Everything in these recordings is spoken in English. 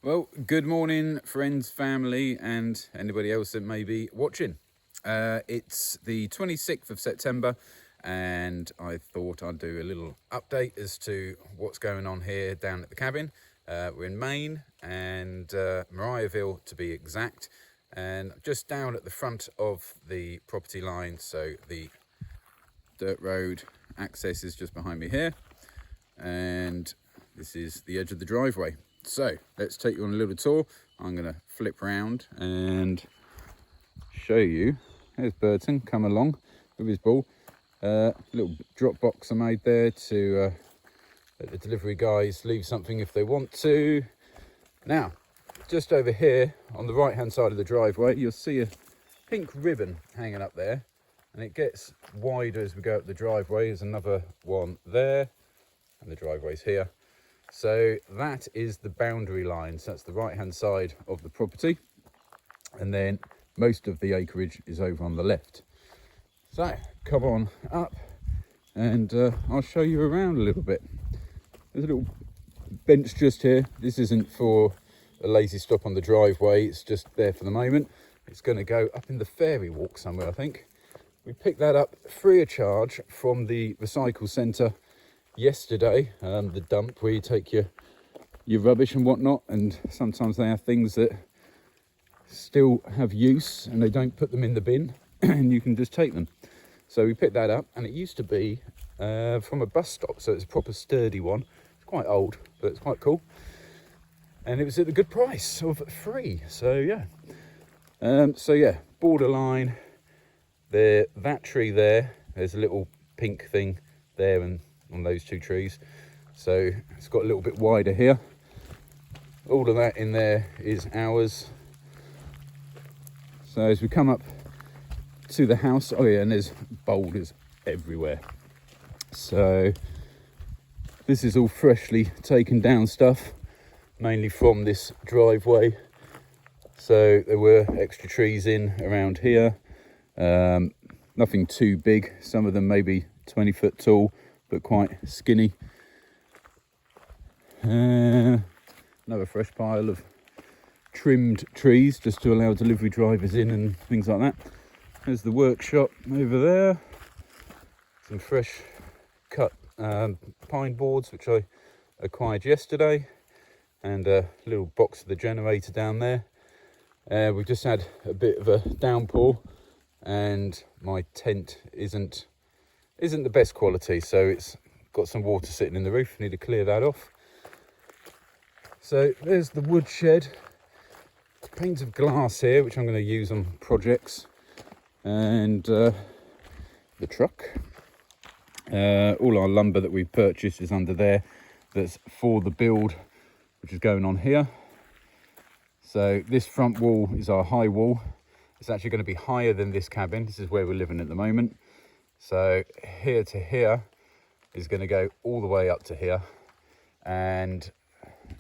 Well, good morning, friends, family, and anybody else that may be watching. It's the 26th of September, and I thought I'd do a little update as to what's going on here down at the cabin. We're in Maine, and Mariahville to be exact, and just down at the front of the property line, so the dirt road access is just behind me here, and this is the edge of the driveway. So let's take you on a little tour. I'm going to flip round and show you. There's Burton come along with his ball. Little drop box I made there to let the delivery guys leave something if they want to. Now, just over here on the right hand side of the driveway, you'll see a pink ribbon hanging up there, and it gets wider as we go up the driveway. There's another one there, and the driveway's here. So that is the boundary line. So that's the right hand side of the property, and then most of the acreage is over on the left. So come on up and I'll show you around a little bit. There's a little bench just here. This isn't for a lazy stop on the driveway, it's just there for the moment. It's going to go up in the fairy walk somewhere, I think. We picked that up free of charge from the recycle centre yesterday, the dump where you take your rubbish and whatnot, and sometimes they have things that still have use and they don't put them in the bin and you can just take them. So we picked that up, and it used to be from a bus stop, so it's a proper sturdy one. It's quite old, but it's quite cool, and it was at a good price of free. So yeah, borderline there, that tree there, there's a little pink thing there and on those two trees, so it's got a little bit wider here. All of that in there is ours. So as we come up to the house, oh yeah, and there's boulders everywhere. So this is all freshly taken down stuff, mainly from this driveway. So there were extra trees in around here, nothing too big, some of them maybe 20 foot tall but quite skinny. Another fresh pile of trimmed trees just to allow delivery drivers in and things like that. There's the workshop over there. Some fresh cut pine boards which I acquired yesterday, and a little box of the generator down there. We've just had a bit of a downpour, and my tent isn't the best quality, so it's got some water sitting in the roof. Need to clear that off. So there's the wood shed, panes of glass here which I'm going to use on projects, and the truck. All our lumber that we've purchased is under there, that's for the build which is going on here. So this front wall is our high wall. It's actually going to be higher than this cabin. This is where we're living at the moment. So here to here is going to go all the way up to here and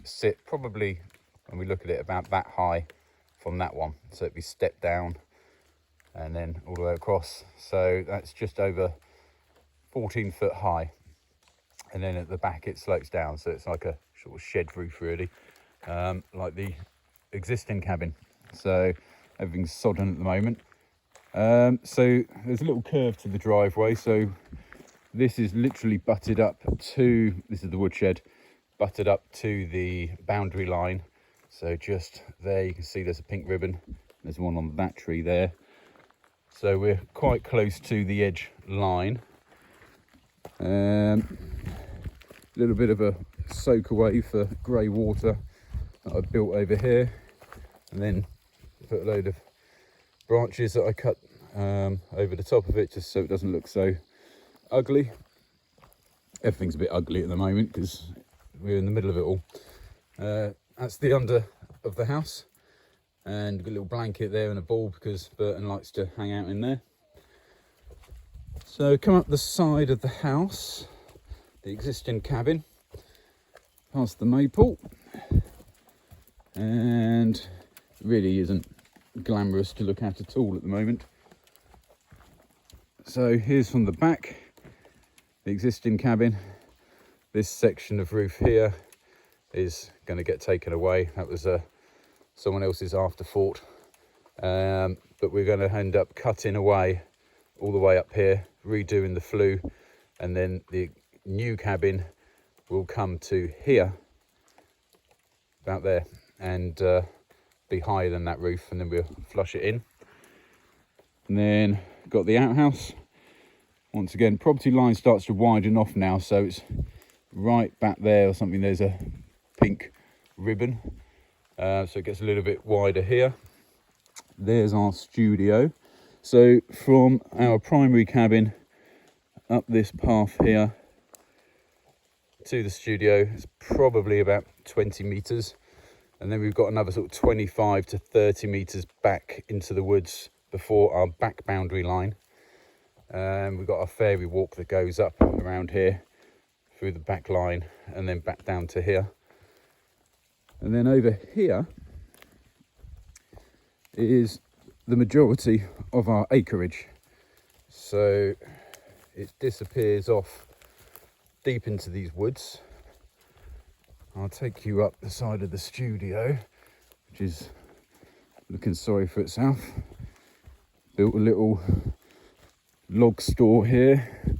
sit probably, when we look at it, about that high from that one. So it'd be stepped down and then all the way across. So that's just over 14 foot high. And then at the back it slopes down. So it's like a sort of shed roof really, like the existing cabin. So everything's sodden at the moment. So there's a little curve to the driveway, so this is literally butted up to, this is the woodshed, butted up to the boundary line. So just there you can see there's a pink ribbon, there's one on that tree there, so we're quite close to the edge line. A little bit of a soak away for grey water that I built over here, and then put a load of branches that I cut over the top of it just so it doesn't look so ugly. Everything's a bit ugly at the moment because we're in the middle of it all. That's the under of the house, and a little blanket there and a ball because Burton likes to hang out in there. So come up the side of the house, the existing cabin, past the maple, and it really isn't glamorous to look at all at the moment. So here's from the back, the existing cabin. This section of roof here is going to get taken away. That was someone else's afterthought, but we're going to end up cutting away all the way up here, redoing the flue, and then the new cabin will come to here, about there, and be higher than that roof, and then we'll flush it in. And then got the outhouse. Once again, property line starts to widen off now, so it's right back there or something. There's a pink ribbon, so it gets a little bit wider here. There's our studio. So from our primary cabin up this path here to the studio, it's probably about 20 meters, and then we've got another sort of 25 to 30 meters back into the woods before our back boundary line. We've got a fairy walk that goes up around here through the back line and then back down to here. And then over here is the majority of our acreage. So it disappears off deep into these woods. I'll take you up the side of the studio, which is looking sorry for itself. Built a little log store here.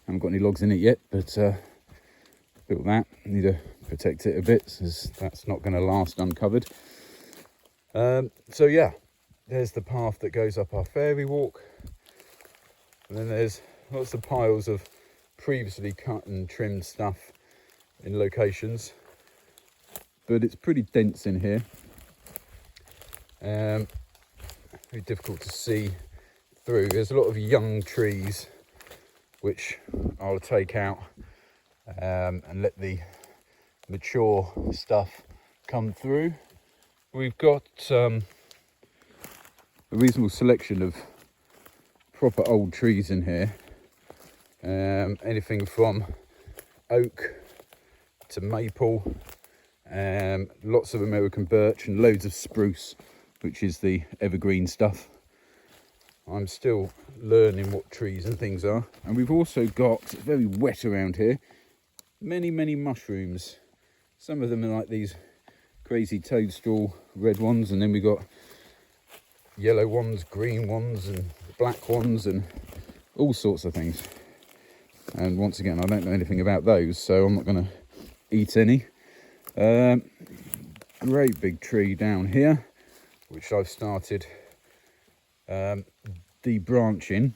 Haven't got any logs in it yet, but built that. Need to protect it a bit, because that's not going to last uncovered. So yeah, there's the path that goes up our fairy walk, and then there's lots of piles of previously cut and trimmed stuff in locations, but it's pretty dense in here. Very difficult to see through. There's a lot of young trees which I'll take out and let the mature stuff come through. We've got a reasonable selection of proper old trees in here, anything from oak to maple, lots of American birch and loads of spruce, which is the evergreen stuff. I'm still learning what trees and things are. And we've also got, it's very wet around here, many mushrooms. Some of them are like these crazy toadstool red ones, and then we've got yellow ones, green ones and black ones and all sorts of things. And once again, I don't know anything about those, so I'm not going to eat any. Great big tree down here, which I've started debranching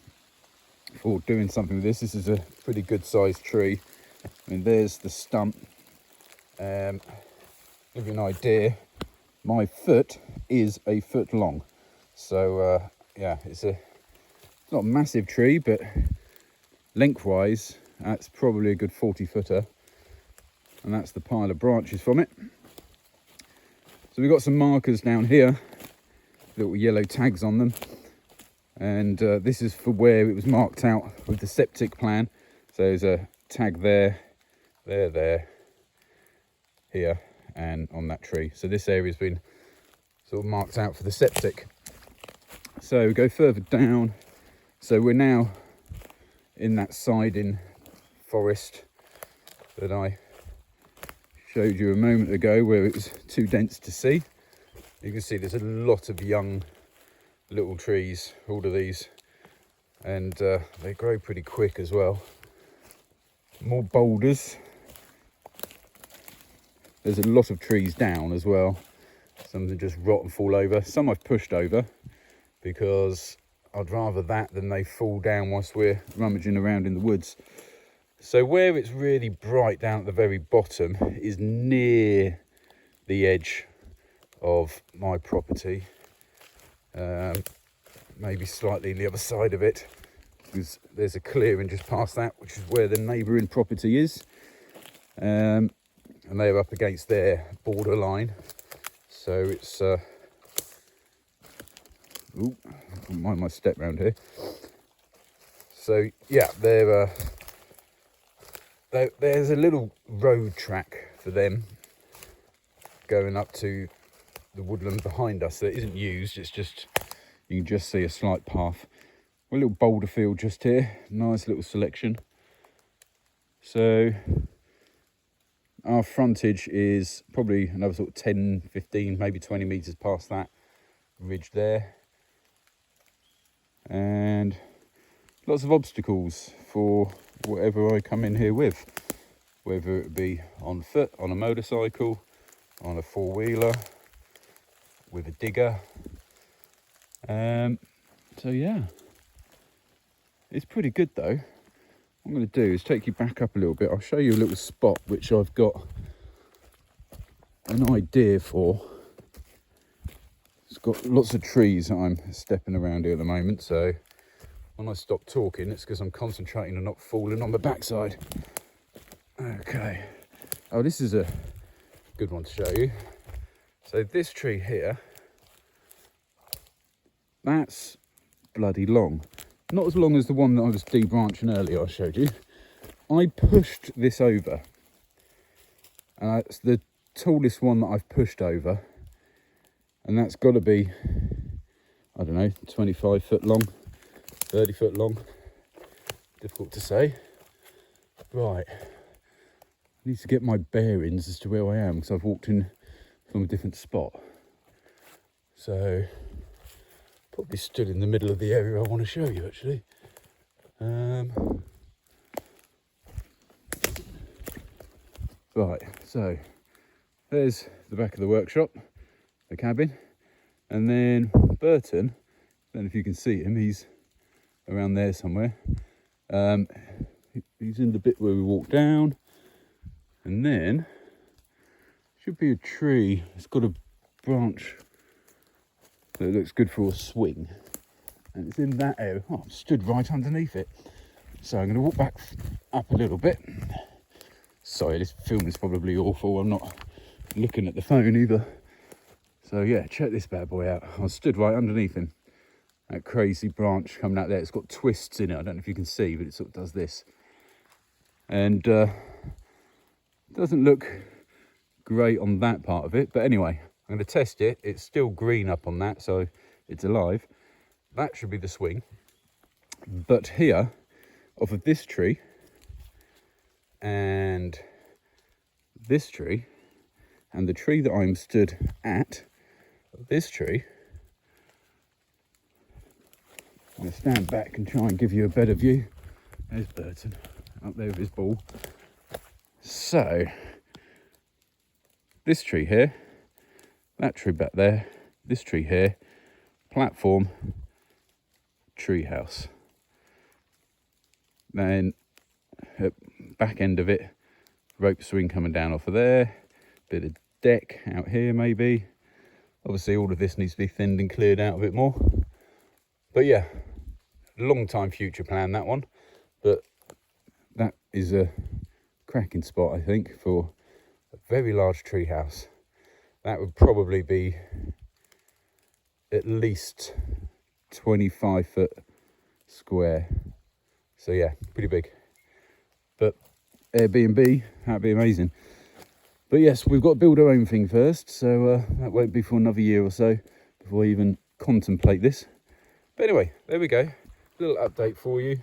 for doing something with this. This is a pretty good sized tree. I mean, there's the stump. Give you an idea, my foot is a foot long. So yeah, it's not a massive tree, but lengthwise, that's probably a good 40 footer. And that's the pile of branches from it. So we've got some markers down here, little yellow tags on them. And this is for where it was marked out with the septic plan. So there's a tag there, there, here, and on that tree. So this area's been sort of marked out for the septic. So we go further down. So we're now in that siding forest that I showed you a moment ago, where it was too dense to see. You can see there's a lot of young little trees, all of these, and they grow pretty quick as well. More boulders. There's a lot of trees down as well. Some of them just rot and fall over. Some I've pushed over because I'd rather that than they fall down whilst we're rummaging around in the woods. So where it's really bright down at the very bottom is near the edge of my property. Maybe slightly the other side of it, because there's a clearing just past that, which is where the neighbouring property is. And they're up against their borderline. So it's, ooh, mind my step round here. So yeah, there's a little road track for them going up to the woodland behind us that isn't used. It's just, you can just see a slight path. A little boulder field just here, nice little selection. So our frontage is probably another sort of 10, 15, maybe 20 metres past that ridge there. And lots of obstacles for whatever I come in here with, whether it be on foot, on a motorcycle, on a four-wheeler, with a digger. So yeah, it's pretty good though. What I'm going to do is take you back up a little bit. I'll show you a little spot which I've got an idea for. It's got lots of trees that I'm stepping around here at the moment, so when I stop talking, it's because I'm concentrating on not falling on my backside. Okay. Oh, this is a good one to show you. So this tree here, that's bloody long. Not as long as the one that I was debranching earlier I showed you. I pushed this over. And it's the tallest one that I've pushed over. And that's got to be, I don't know, 25 foot long, 30 foot long. Difficult to say. Right. I need to get my bearings as to where I am because I've walked in from a different spot. So, probably stood in the middle of the area I want to show you actually. Right, so there's the back of the workshop, the cabin, and then Burton, I don't know if you can see him, he's around there somewhere. He's in the bit where we walk down, and then should be a tree. It's got a branch that looks good for a swing, and it's in that area. Oh, I'm stood right underneath it. So I'm going to walk back up a little bit. Sorry, this film is probably awful. I'm not looking at the phone either. So yeah, check this bad boy out. I stood right underneath him. That crazy branch coming out there. It's got twists in it. I don't know if you can see, but it sort of does this. And doesn't look great on that part of it. But anyway, I'm going to test it. It's still green up on that, so it's alive. That should be the swing. But here, off of this tree, and this tree, and the tree that I'm stood at, this tree, I'm going to stand back and try and give you a better view. There's Burton, up there with his ball. So, this tree here, that tree back there, this tree here, platform, tree house. Then, at back end of it, rope swing coming down off of there, bit of deck out here maybe. Obviously all of this needs to be thinned and cleared out a bit more. But yeah, long time future plan that one. But that is a cracking spot I think for a very large tree house. That would probably be at least 25 foot square. So yeah, pretty big. But Airbnb, that'd be amazing. But yes, we've got to build our own thing first, so that won't be for another year or so before I even contemplate this. But anyway, there we go. A little update for you.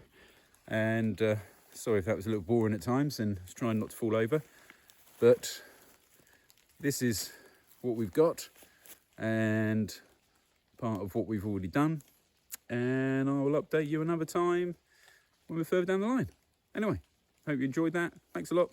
And sorry if that was a little boring at times, and I was trying not to fall over. But this is what we've got, and part of what we've already done. And I will update you another time when we're further down the line. Anyway, hope you enjoyed that. Thanks a lot.